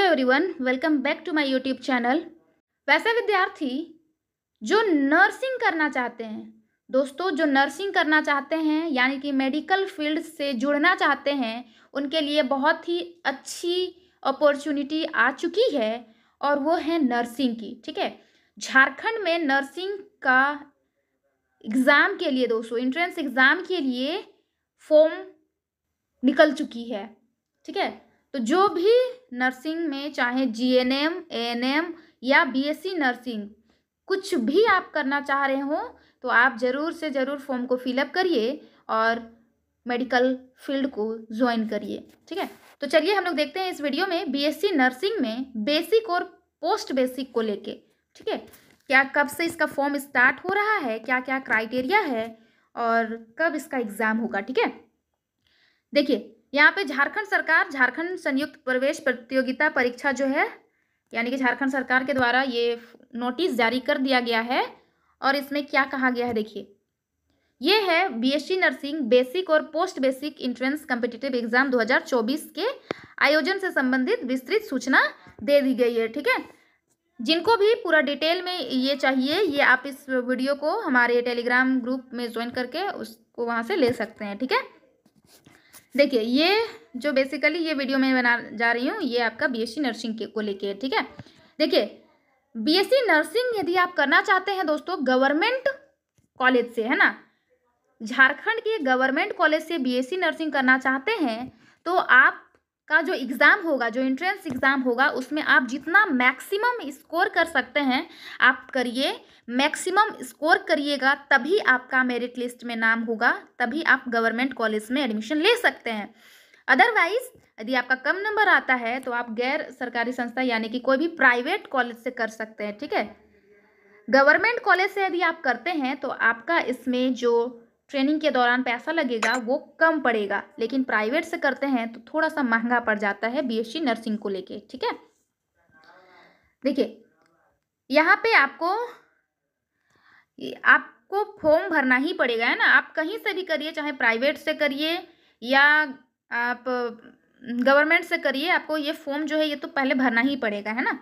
Everyone, welcome back to my YouTube channel. वैसे विद्यार्थी जो नर्सिंग करना चाहते हैं, दोस्तों जो नर्सिंग करना चाहते हैं यानी कि मेडिकल फील्ड से जुड़ना चाहते हैं, उनके लिए बहुत ही अच्छी अपॉर्चुनिटी आ चुकी है और वो है नर्सिंग की। ठीक है, झारखंड में नर्सिंग का एग्ज़ाम के लिए दोस्तों एंट्रेंस एग्ज़ाम के लिए फॉर्म निकल चुकी है। ठीक है, तो जो भी नर्सिंग में चाहे जीएनएम, एएनएम या बीएससी नर्सिंग कुछ भी आप करना चाह रहे हो तो आप ज़रूर से ज़रूर फॉर्म को फिलअप करिए और मेडिकल फील्ड को ज्वाइन करिए। ठीक है, तो चलिए हम लोग देखते हैं इस वीडियो में बीएससी नर्सिंग में बेसिक और पोस्ट बेसिक को लेके। ठीक है, क्या कब से इसका फॉर्म स्टार्ट हो रहा है, क्या क्या क्राइटेरिया है और कब इसका एग्ज़ाम होगा। ठीक है, देखिए यहाँ पे झारखंड सरकार झारखंड संयुक्त प्रवेश प्रतियोगिता परीक्षा जो है यानी कि झारखंड सरकार के द्वारा ये नोटिस जारी कर दिया गया है और इसमें क्या कहा गया है देखिए, ये है बीएससी नर्सिंग बेसिक और post basic entrance competitive exam 2024 के आयोजन से संबंधित विस्तृत सूचना दे दी गई है। ठीक है, जिनको भी पूरा डिटेल में ये चाहिए ये आप इस वीडियो को हमारे टेलीग्राम ग्रुप में ज्वाइन करके उसको वहाँ से ले सकते हैं। ठीक है, देखिए ये जो बेसिकली ये वीडियो मैं बना जा रही हूँ ये आपका बीएससी नर्सिंग के को लेके है। ठीक है, देखिए बीएससी नर्सिंग यदि आप करना चाहते हैं दोस्तों गवर्नमेंट कॉलेज से, है ना, झारखंड के गवर्नमेंट कॉलेज से बीएससी नर्सिंग करना चाहते हैं तो आपका जो एग्ज़ाम होगा, जो एंट्रेंस एग्ज़ाम होगा, उसमें आप जितना मैक्सिमम स्कोर कर सकते हैं आप करिए। मैक्सिमम स्कोर करिएगा तभी आपका मेरिट लिस्ट में नाम होगा, तभी आप गवर्नमेंट कॉलेज में एडमिशन ले सकते हैं। अदरवाइज यदि आपका कम नंबर आता है तो आप गैर सरकारी संस्था यानी कि कोई भी प्राइवेट कॉलेज से कर सकते हैं। ठीक है, गवर्नमेंट कॉलेज से यदि आप करते हैं तो आपका इसमें जो ट्रेनिंग के दौरान पैसा लगेगा वो कम पड़ेगा, लेकिन प्राइवेट से करते हैं तो थोड़ा सा महंगा पड़ जाता है बीएससी नर्सिंग को लेके। ठीक है, देखिए यहाँ पे आपको फॉर्म भरना ही पड़ेगा, है ना। आप कहीं से भी करिए, चाहे प्राइवेट से करिए या आप गवर्नमेंट से करिए, आपको ये फॉर्म जो है ये तो पहले भरना ही पड़ेगा, है ना।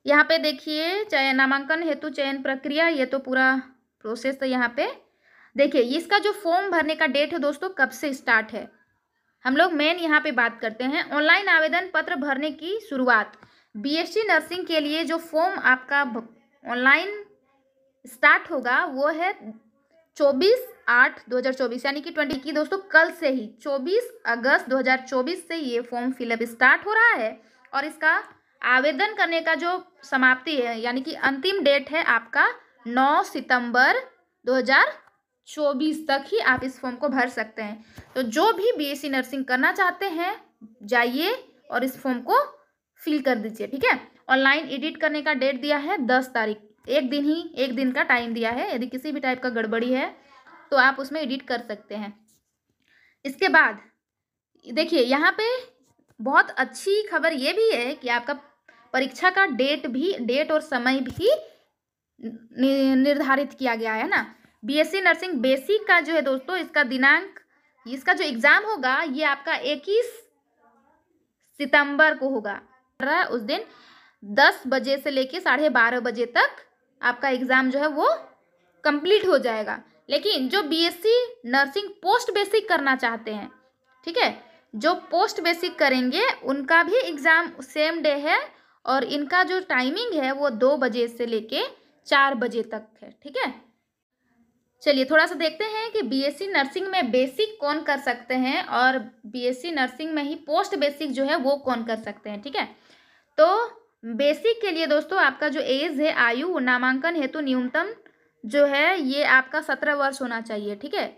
यहाँ पे देखिए चाहे नामांकन हेतु चयन प्रक्रिया, ये तो पूरा प्रोसेस है। यहाँ पे देखिए इसका जो फॉर्म भरने का डेट है दोस्तों कब से स्टार्ट है, हम लोग मेन यहाँ पे बात करते हैं। ऑनलाइन आवेदन पत्र भरने की शुरुआत बीएससी नर्सिंग के लिए जो फॉर्म आपका ऑनलाइन स्टार्ट होगा वो है 24/8/2024 यानी कि 20 की दोस्तों कल से ही 24 अगस्त 2024 से ये फॉर्म फिलअप स्टार्ट हो रहा है और इसका आवेदन करने का जो समाप्ति है यानी कि अंतिम डेट है आपका 9 सितंबर 2024 तक ही आप इस फॉर्म को भर सकते हैं। तो जो भी बीएससी नर्सिंग करना चाहते हैं जाइए और इस फॉर्म को फिल कर दीजिए। ठीक है, ऑनलाइन एडिट करने का डेट दिया है 10 तारीख, एक दिन का टाइम दिया है। यदि किसी भी टाइप का गड़बड़ी है तो आप उसमें एडिट कर सकते हैं। इसके बाद देखिए यहाँ पे बहुत अच्छी खबर ये भी है कि आपका परीक्षा का डेट और समय भी निर्धारित किया गया है ना। बीएससी नर्सिंग बेसिक का जो है दोस्तों इसका दिनांक, इसका जो एग्ज़ाम होगा ये आपका 21 सितंबर को होगा। उस दिन 10 बजे से लेके 12:30 बजे तक आपका एग्ज़ाम जो है वो कंप्लीट हो जाएगा। लेकिन जो बीएससी नर्सिंग पोस्ट बेसिक करना चाहते हैं, ठीक है, जो पोस्ट बेसिक करेंगे उनका भी एग्ज़ाम सेम डे है और इनका जो टाइमिंग है वो 2 बजे से लेके 4 बजे तक है। ठीक है, चलिए थोड़ा सा देखते हैं कि बीएससी नर्सिंग में बेसिक कौन कर सकते हैं और बीएससी नर्सिंग में ही पोस्ट बेसिक जो है वो कौन कर सकते हैं। ठीक है, तो बेसिक के लिए दोस्तों आपका जो एज है, आयु, नामांकन हेतु न्यूनतम जो है ये आपका 17 वर्ष होना चाहिए। ठीक है,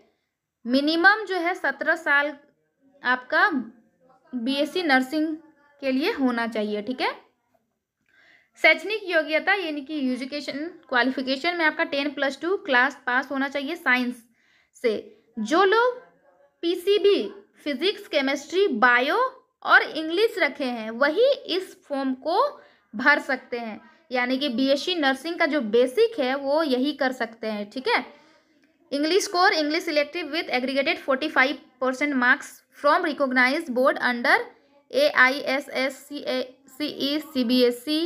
मिनिमम जो है 17 साल आपका बीएससी नर्सिंग के लिए होना चाहिए। ठीक है, शैक्षणिक योग्यता यानी कि एजुकेशन क्वालिफिकेशन में आपका 10+2 क्लास पास होना चाहिए साइंस से। जो लोग पीसीबी फिजिक्स, केमिस्ट्री, बायो और इंग्लिश रखे हैं वही इस फॉर्म को भर सकते हैं, यानी कि बीएससी नर्सिंग का जो बेसिक है वो यही कर सकते हैं। ठीक है, English score English selective with aggregated 45% marks from recognised board under NCE, CBSE,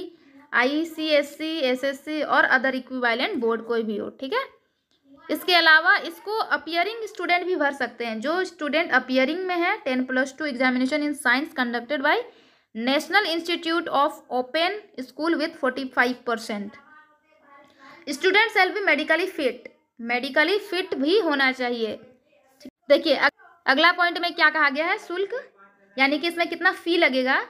ICSE, SSC और अदर इक्विवेलेंट बोर्ड कोई भी हो, ठीक है। इसके अलावा इसको अपियरिंग स्टूडेंट भी भर सकते हैं। जो स्टूडेंट अपियरिंग में है 10+2 examination in science conducted by National Institute of Open School with 45%। Student shall be medically fit भी होना चाहिए। देखिए अगला पॉइंट में क्या कहा गया है, शुल्क, यानी कि इसमें कितना फी लगेगा।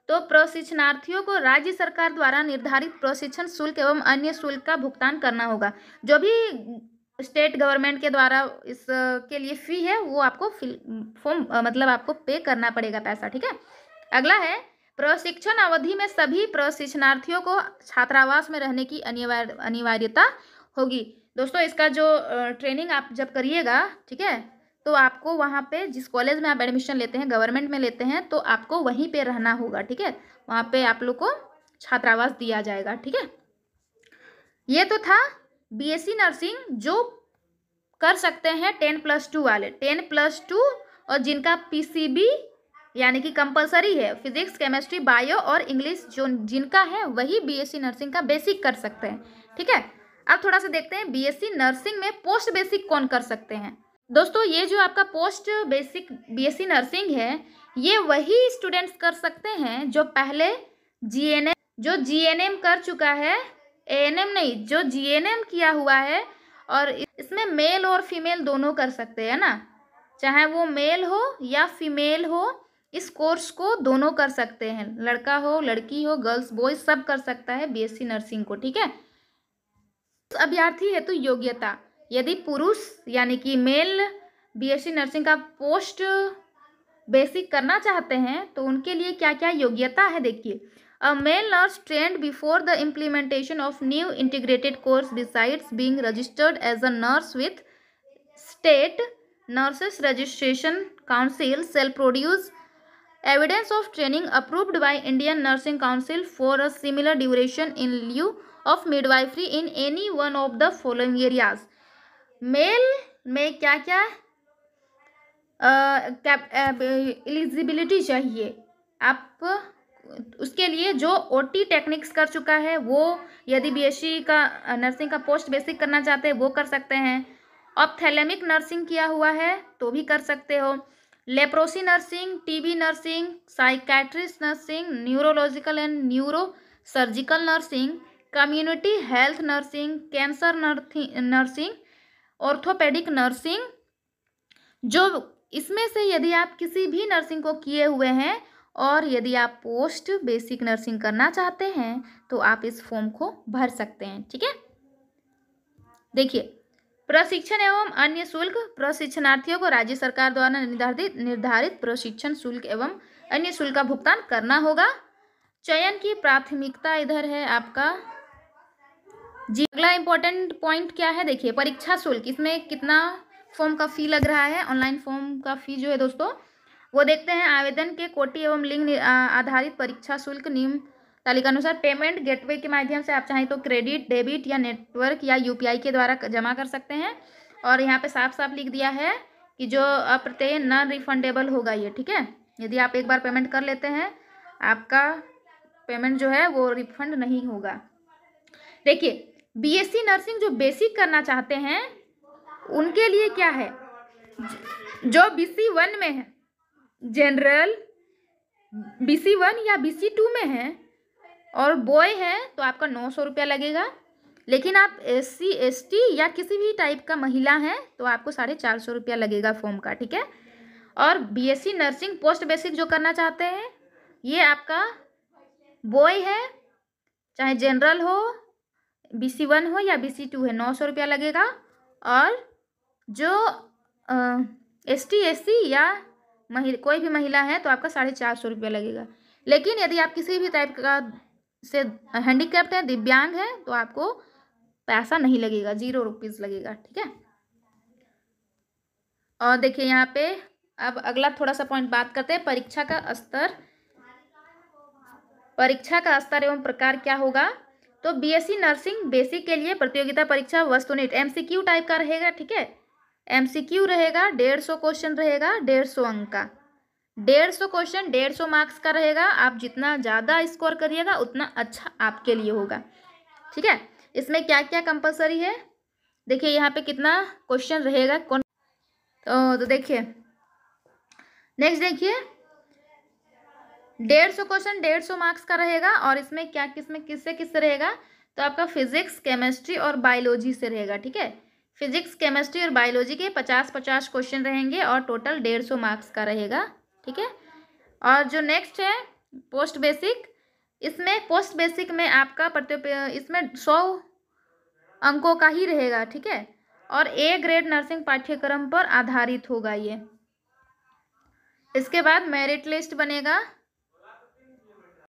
तो प्रशिक्षणार्थियों को राज्य सरकार द्वारा निर्धारित प्रशिक्षण शुल्क एवं अन्य शुल्क का भुगतान करना होगा। जो भी स्टेट गवर्नमेंट के द्वारा इसके लिए फी है वो आपको फॉर्म मतलब आपको पे करना पड़ेगा पैसा, ठीक है। अगला है प्रशिक्षण अवधि में सभी प्रशिक्षणार्थियों को छात्रावास में रहने की अनिवार्यता होगी। दोस्तों इसका जो ट्रेनिंग आप जब करिएगा, ठीक है, तो आपको वहाँ पे जिस कॉलेज में आप एडमिशन लेते हैं, गवर्नमेंट में लेते हैं, तो आपको वहीं पे रहना होगा, ठीक है। वहाँ पे आप लोग को छात्रावास दिया जाएगा, ठीक है। ये तो था BSc नर्सिंग जो कर सकते हैं 10+2 वाले, 10+2 और जिनका PCB यानी कि कंपलसरी है, फिजिक्स, केमिस्ट्री, बायो और इंग्लिश जो जिनका है वही BSc नर्सिंग का बेसिक कर सकते हैं, ठीक है। अब थोड़ा सा देखते हैं BSc नर्सिंग में पोस्ट बेसिक कौन कर सकते हैं। दोस्तों ये जो आपका पोस्ट बेसिक BSc नर्सिंग है ये वही स्टूडेंट्स कर सकते हैं जो पहले GNM कर चुका है, ANM नहीं, जो GNM किया हुआ है। और इसमें मेल और फीमेल दोनों कर सकते हैं ना, चाहे वो मेल हो या फीमेल हो, इस कोर्स को दोनों कर सकते हैं, लड़का हो लड़की हो, गर्ल्स बॉयज सब कर सकता है BSc नर्सिंग को, ठीक है। अभ्यर्थी हेतु योग्यता, यदि पुरुष यानी कि मेल BSc नर्सिंग का पोस्ट बेसिक करना चाहते हैं तो उनके लिए क्या क्या योग्यता है, देखिए। A male nurse trained before the implementation of new integrated course besides being registered as a nurse with State Nurses Registration Council shall produce evidence of training approved by Indian Nursing Council for a similar duration in lieu of midwifery in any one of the following areas। Mail में क्या क्या eligibility चाहिए, आप उसके लिए जो OT techniques कर चुका है वो यदि BSc का नर्सिंग का पोस्ट बेसिक करना चाहते हैं वो कर सकते हैं। ऑप्थेलेमिक नर्सिंग किया हुआ है तो भी कर सकते हो। Leprosy nursing, TB nursing, psychiatrist nursing, neurological and neuro surgical nursing, community health nursing, cancer nursing, orthopaedic nursing. जो इसमें से यदि आप किसी भी नर्सिंग को किए हुए हैं और यदि आप पोस्ट बेसिक नर्सिंग करना चाहते हैं तो आप इस फॉर्म को भर सकते हैं, ठीक है। देखिए प्रशिक्षण एवं अन्य शुल्क, प्रशिक्षणार्थियों को राज्य सरकार द्वारा निर्धारित प्रशिक्षण शुल्क एवं अन्य शुल्क का भुगतान करना होगा। चयन की प्राथमिकता इधर है आपका जी। अगला इंपॉर्टेंट पॉइंट क्या है, देखिए परीक्षा शुल्क, इसमें कितना फॉर्म का फी लग रहा है। ऑनलाइन फॉर्म का फी जो है दोस्तों वो देखते हैं। आवेदन के कोटि एवं लिंग आधारित परीक्षा शुल्क निम्न तालिका अनुसार पेमेंट गेटवे के माध्यम से आप चाहें तो क्रेडिट, डेबिट या नेटवर्क या UPI के द्वारा जमा कर सकते हैं। और यहाँ पे साफ साफ लिख दिया है कि जो अप्रत्यय नॉन रिफंडेबल होगा ये, ठीक है। यदि आप एक बार पेमेंट कर लेते हैं आपका पेमेंट जो है वो रिफंड नहीं होगा। देखिए BSc नर्सिंग जो बेसिक करना चाहते हैं उनके लिए क्या है, जो BC1 में है, जनरल BC1 या BC2 में है और बॉय है तो आपका 900 रुपया लगेगा। लेकिन आप SC ST या किसी भी टाइप का महिला है तो आपको 450 रुपया लगेगा फॉर्म का, ठीक है। और BSc नर्सिंग पोस्ट बेसिक जो करना चाहते हैं ये आपका बॉय है, चाहे जनरल हो, BC1 हो या BC2 है, 900 रुपया लगेगा। और जो ST SC या कोई भी महिला है तो आपका 450 रुपया लगेगा। लेकिन यदि आप किसी भी टाइप का से हैंडीकैप्ड है, दिव्यांग है तो आपको पैसा नहीं लगेगा, 0 रुपीज़ लगेगा, ठीक है। और देखिए यहाँ पे अब अगला थोड़ा सा पॉइंट बात करते हैं परीक्षा का स्तर। परीक्षा का स्तर एवं प्रकार क्या होगा, तो BSc नर्सिंग बेसिक के लिए प्रतियोगिता परीक्षा वस्तुनिष्ठ MCQ टाइप का रहेगा, ठीक है। MCQ रहेगा, 150 क्वेश्चन रहेगा, 150 अंक का। 150 क्वेश्चन 150 मार्क्स का रहेगा। आप जितना ज़्यादा स्कोर करिएगा उतना अच्छा आपके लिए होगा। ठीक है, इसमें क्या क्या कंपलसरी है देखिए, यहाँ पे कितना क्वेश्चन रहेगा कौन। तो देखिए नेक्स्ट देखिए, 150 क्वेश्चन 150 मार्क्स का रहेगा। और इसमें क्या किसमें किससे किससे रहेगा, तो आपका फिजिक्स, केमिस्ट्री और बायोलॉजी से रहेगा। ठीक है, फिजिक्स, केमिस्ट्री और बायोलॉजी के 50-50 क्वेश्चन रहेंगे और टोटल 150 मार्क्स का रहेगा। ठीक है, और जो नेक्स्ट है पोस्ट बेसिक, इसमें पोस्ट बेसिक में आपका इसमें 100 अंकों का ही रहेगा। ठीक है, और ए ग्रेड नर्सिंग पाठ्यक्रम पर आधारित होगा ये। इसके बाद मेरिट लिस्ट बनेगा